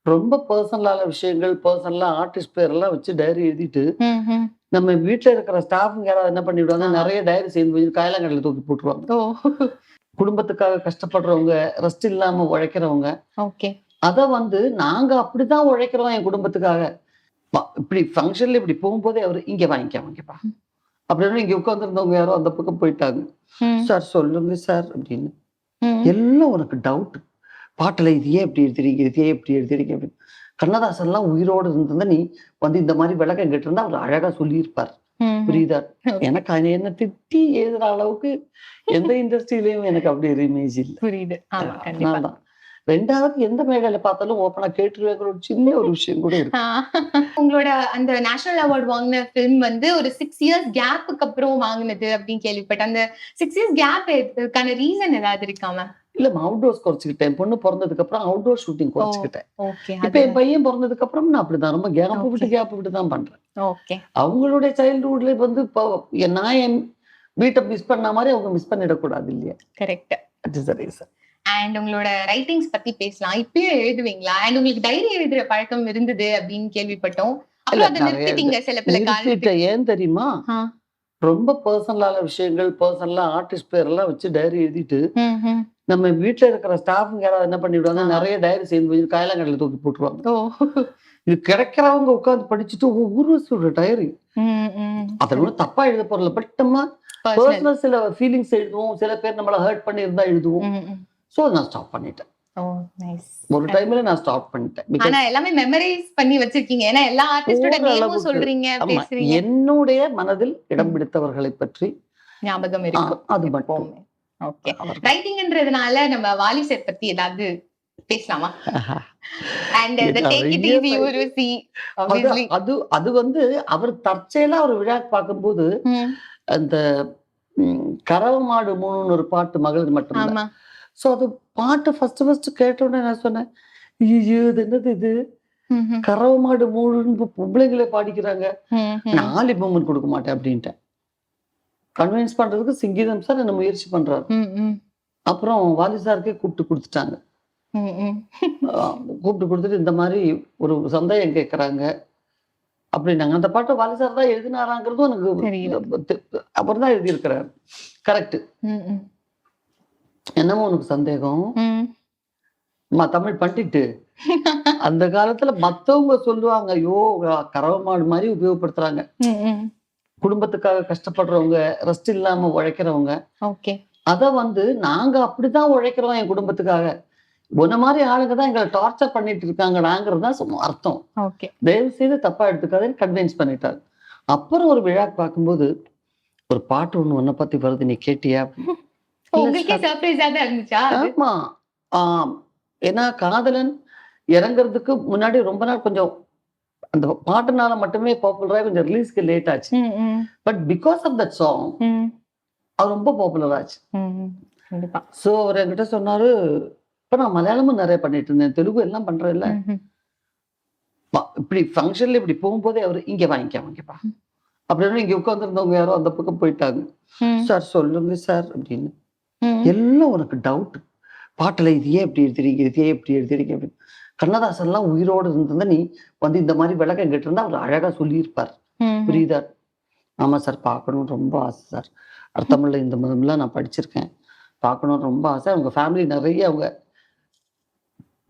ரொம்ப பர்சனலான விஷயங்கள், பர்சனலா ஆர்டிஸ்ட் பேரெல்லாம் வச்சு டைரி எழுதிட்டு, ம்ஹ்ம். நம்ம வீட்ல இருக்கிற ஸ்டாஃப்ங்க யாராவது என்ன பண்ணிவிடுவாங்க, ஆ. நெறைய டைரி சேர்ந்து போய் காயலாங்கடையில தூக்கி போட்டுருவாங்க. ஓ! குடும்பத்துக்காக கஷ்டப்படுறவங்க, ரெஸ்ட் இல்லாம உழைக்கிறவங்க, ஓகே. அத வந்து நாங்க அப்படிதான் உழைக்கிறோம் என் குடும்பத்துக்காக. இப்படி ஃபங்ஷன்ல இப்படி போகும்போதே அவரு, "இங்க வாங்கிக்கப்பா." ம். அப்படின்னு இங்க உட்கார்ந்திருந்தவங்க யாரோ அந்த பக்கம் போயிட்டாங்க. ம். "சார் சொல்லுங்க சார்" அப்படின்னு. ம். எல்லாம் உனக்கு டவுட். பாட்டுல இது ஏன் இப்படி எழுதுறீங்க? இது ஏன் இப்படி எழுதுறீங்க? அப்படின்னு. கண்ணதாசன்லாம் உயிரோடு இருந்திருந்தா, நீ வந்து இந்த மாரி விளக்கம் கேட்டிருந்தா, அவரு அழகா சொல்லியிருப்பார். ம்ஹ்ம். புரியுதா? ஓகே. எனக்கு என்ன திட்டி எழுதுற அளவுக்கு எந்த இண்டஸ்ட்ரியிலயும் எனக்கு அப்படி ஒரு இமேஜ் இல்ல. புரியுது. ஆமா, அதனால கண்டிப்பா. தான். 2வது எந்த மேடையில பார்த்தாலும் ஓப்பனா கேட்டுருவேங்கிற ஒரு சின்ன ஒரு விஷயம் கூட ஆ. இருக்கு. உங்களோட அந்த நேஷனல் அவார்ட் வாங்குன ஃபில்ம் வந்து ஒரு 6 இயர்ஸ் கேப்புக்கு அப்புறம் வாங்குனது அப்படின்னு கேள்விப்பட்டேன். அந்த 6 இயர்ஸ் கேப் இதுக்கான ரீசன் ஏதாவது இருக்கா மேம்? இல்ல அவுட்டோர்ஸ் குறைச்சுக்கிட்டேன். என் பொண்ணு பொறந்ததுக்கு அப்புறம் அவுட்டோர் ஷூட்டிங் ஓ! குறைச்சுக்கிட்டேன். ஓகே. இப்ப அது என் பையன் பொறந்ததுக்கு அப்புறம் நான் அப்படிதான். ரொம்ப ஓகே. கேப் விட்டு தான் பண்றேன். ஓகே. அவங்களுடைய சைல்ட்ஹுட்ல வந்து இப்போ நான் என் வீட்ட மிஸ் பண்ண மாரி அவங்க மிஸ் பண்ணிடக்கூடாது இல்லையா? Correct. That is the reason. And உங்களோட ரைட்டிங்ஸ் பத்தி பேசலாம். இப்பயும் எழுதுவீங்களா? அண்ட் உங்களுக்கு டைரி எழுதுற பழக்கம் இருந்தது அப்படின்னு கேள்விப்பட்டோம். இல்ல அப்புறம் அத நெறைய நிறுத்திட்டீங்க சில பல நிறுத்திட்டேன். காரணத்துக்கு. ஏன் தெரியுமா? ஆ. ரொம்ப பர்சனலான விஷயங்கள், பர்சனலா ஆர்டிஸ்ட் பேரெல்லாம் வச்சு டைரி எழுதிட்டு, ம்ஹ்ம். நம்ம வீட்ல இருக்கிற ஸ்டாஃப்ங்க யாராவது என்ன பண்ணிவிடுவாங்க, ஆ. நெறைய டைரி சேர்ந்து போய் காயலாங்கடையில தூக்கி போட்டுருவாங்க. ஓ! இது கிடைக்கிறவங்க உட்கார்ந்து படிச்சுட்டு ஒவ்வொரு வருஷோட டைரி. ம், ம். அதுல ஒண்ணும் தப்பா எழுத போறதில்ல. பட் நம்ம பர்சனல். பெர்சனல் சில ஃபீலிங்ஸ் எழுதுவோம். சில பேர் நம்மள ஹர்ட் பண்ணியிருந்தா எழுதுவோம். ம், ம். ஸோ நான் ஸ்டாப் பண்ணிட்டேன். ஓ! நைஸ். ஒரு டைம்ல நான் ஸ்டாப் பண்ணிட்டேன். ஆனா பிகாஸ் எல்லாமே மெமரைஸ் பண்ணி வச்சிருக்கீங்க. ஏன்னா எல்லா ஆர்டிஸ்டோட நேமும் ஓரளவுக்கு சொல்றீங்க, ஆமா. பேசுறீங்க. என்னுடைய மனதில் இடம் ம். பிடித்தவர்களைப் பற்றி ஞாபகம் இருக்கும் அது மட்டும். எப்பவுமே. ஓகே. அவர்கள் ரைட்டிங்ன்றதுனால நம்ம வாலி சார் பத்தி ஏதாவது பேசலாமா? அண்ட் த டேக் இட் நெறைய ஈஸி ஊர்வசி அது ஆப்வியஸ்லி. அது அது வந்து அவர் தற்செயலா ஒரு விழாக்கு பார்க்கும்போது, ம். அந்த கறவ மாடு மூணுன்னு ஒரு பாட்டு மகளிர் மட்டும்ல. ஆமா. ஸோ அது பாட்டு ஃபர்ஸ்ட் கேட்ட உடனே நான் சொன்னேன், "ஐய்யய்யோ! இது என்னது இது? ம்ஹ்ம். கறவ மாடு மூணுன்னு பொம்பளைங்களே பாடிக்கிறாங்க. ம்ஹ்ம். நான் லிப் மூவ்மெண்ட் குடுக்க மாட்டேன்" அப்படின்ட்டேன். கன்வின்ஸ் பண்றதுக்கு சிங்கீதம் சார் என்ன முயற்சி பண்றாரு. ம், ம். அப்புறம் வாலி சாருக்கே கூப்பிட்டு குடுத்துட்டாங்க. ம், ம். அ கூப்பிட்டு குடுத்துட்டு இந்த மாரி ஒரு சந்தேகம் கேட்கறாங்க அப்படின்னாங்க. அந்த பாட்ட வாலி சார் தான் எழுதினாராங்கிறதும் தெரியல. எனக்கு அப்புறம் தான் எழுதியிருக்கிறாரு. கரெக்ட். ம், ம். என்னமோ உனக்கு சந்தேகம்? ம். தமிழ் பண்டிட்டு. அந்த காலத்துல மத்தவங்க சொல்லுவாங்க, ஐயோ! கறவ மாடு மாரி உபயோகப்படுத்துறாங்க. ம், ம். குடும்பத்துக்காக கஷ்டப்படுறவங்க, ரெஸ்ட் இல்லாம உழைக்கிறவங்க. ஓகே. அத வந்து நாங்க அப்படிதான் உழைக்கிறோம் என் குடும்பத்துக்காக. உன்ன மாரி ஆளுங்க தான் எங்கள டார்ச்சர் பண்ணிட்டு இருக்காங்கடாங்கிறது தான் சும்மா அர்த்தம். ஓகே. தயவு செய்து தப்பா எடுத்துக்காதேன்னு கன்வின்ஸ் பண்ணிட்டாரு. அப்புறம் ஒரு விழாக்கு பார்க்கும்போது, ஒரு பாட்டு ஒண்ணு உன்ன பத்தி வருது நீ கேட்டியா? இல்ல உங்களுக்கே சார். சர்ப்ரைஸா தான் இருந்துச்சா அது? ஆமா. ஆம். ஏன்னா காதலன் இறங்குறதுக்கு முன்னாடி ரொம்ப நாள் கொஞ்சம் அந்த பாட்டுனால மட்டுமே பாப்புலர் ஆகி கொஞ்சம் ரிலீஸ்க்கு லேட் ஆச்சு. Hmm, hmm. But because of that song hmm. அது ரொம்ப பாப்புலர் ஆச்சு. ம், ம். கண்டிப்பா. ஸோ அவரு என்கிட்ட சொன்னாரு, இப்ப நான் மலையாளமும் நெறைய பண்ணிட்டு இருந்தேன். தெலுங்கு எல்லாம் பண்றேன்ல. ம்ஹ்ம். இப்படி ஃபங்ஷன்ல இப்படி போகும்போதே அவரு, "இங்க வாங்கிக்கப்பா." ம். அப்படின்னு இங்க உட்கார்ந்திருந்தவங்க யாரோ அந்த பக்கம் போயிட்டாங்க. ம். "சார் சொல்லுங்க சார்" அப்படின்னு. ம். எல்லாம் உனக்கு டவுட். பாட்டுல இது ஏன் இப்படி எழுதுறீங்க? இது ஏன் இப்படி எழுதுறீங்க? அப்படின்னு. கண்ணதாசன்லாம் உயிரோடு இருந்திருந்தா, நீ வந்து இந்த மாரி விளக்கம் கேட்டிருந்தா, அவரு அழகா சொல்லியிருப்பார். ம்ஹ்ம். புரியுதா? ஆமா சார் பார்க்கணும்னு ரொம்ப ஆசை சார். அர்த்தமுள்ள இந்த மதம்லாம் நான் படிச்சிருக்கேன். பார்க்கணும்னு ரொம்ப ஆசை. அவங்க ஃபேமிலி நெறைய அவங்க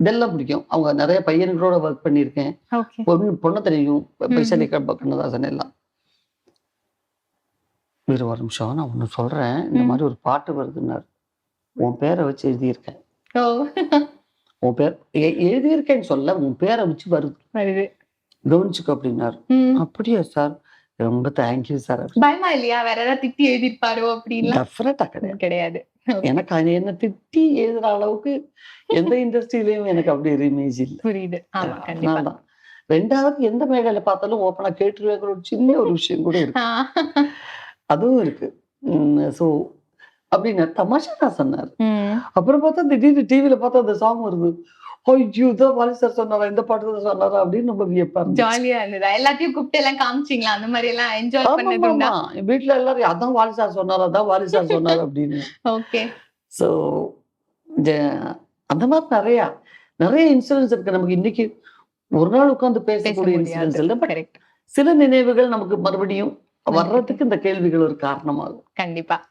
இதெல்லாம் பிடிக்கும். அவங்க நெறைய பையன்களோட ஒர்க் பண்ணியிருக்கேன். ஓகே. பொண்ண தெரியும். ம்ஹ்ம். வைஷாலி கண்ணதாசன் எல்லாம். இரு ஒரு நிமிஷம் நான் ஒண்ணு சொல்றேன். இந்த ம். மாரி ஒரு பாட்டு வருதுன்னாரு. உன் பேர வச்சு எழுதியிருக்கேன். ஓ! உன் பேர் எழுதியிருக்கேன்னு சொல்லல. உன் பேர வச்சு வருது. வருது. கவனிச்சுக்கோ அப்டின்னாரு. ம். அப்படியா சார்? ரொம்ப தேங்க் யூ சார். பயமா இல்லையா? வேற ஏதாவது திட்டி எழுதியிருப்பாரோ அப்படின்லாம்? டெஃபினட்டா கிடையாது. கிடையாது. ஓகே. எனக்கு என்ன திட்டி எழுதுற அளவுக்கு எந்த இண்டஸ்ட்ரியிலயும் எனக்கு அப்படி ஒரு இமேஜ் இல்ல. புரியுது. ஆமா, அதனால கண்டிப்பா. தான். 2வது எந்த மேடையில பார்த்தாலும் ஓப்பனா கேட்டுருவேங்கிற ஒரு சின்ன ஒரு விஷயம் கூட இருக்கு. ஆ. அதுவும் இருக்கு. ஸோ அப்படின்னு தமாஷா தான் சொன்னாரு. ம். அப்புறம் பார்த்தா திடீர்னு டிவில பார்த்தா அந்த சாங் வருது. ஐயோ! இதான் வாலி சார் சொன்னாரா? இந்த பாட்டு தான் சொன்னாரா? அப்படின்னு ரொம்ப வியப்பா இருந்துச்சு. ஜாலியா இருந்ததா? எல்லாத்தையும் கூப்பிட்டு எல்லாம் காமிச்சீங்களா? அந்த மாரி எல்லாம் என்ஜாய் பண்ணது உண்டா? ஆமாமாமா. என் வீட்ல எல்லாரும் அதான் வாலி சார் சொன்னாரு, அதான் வாலி சார் சொன்னாரு அப்படின்னு. ஓகே. ஸோ ஜ அந்த மாரி நெறையா. நிறைய இன்சிடென்ட்ஸ் இருக்கு நமக்கு. இன்னைக்கு ஒரு நாள் உட்கார்ந்து பேச பேசக்கூடிய முடியாது. இன்சிடென்ட்ஸ் இல்லை. But correct. சில நினைவுகள் நமக்கு மறுபடியும் வர்றதுக்கு இந்த கேள்விகள் ஒரு காரணமாகும். கண்டிப்பா.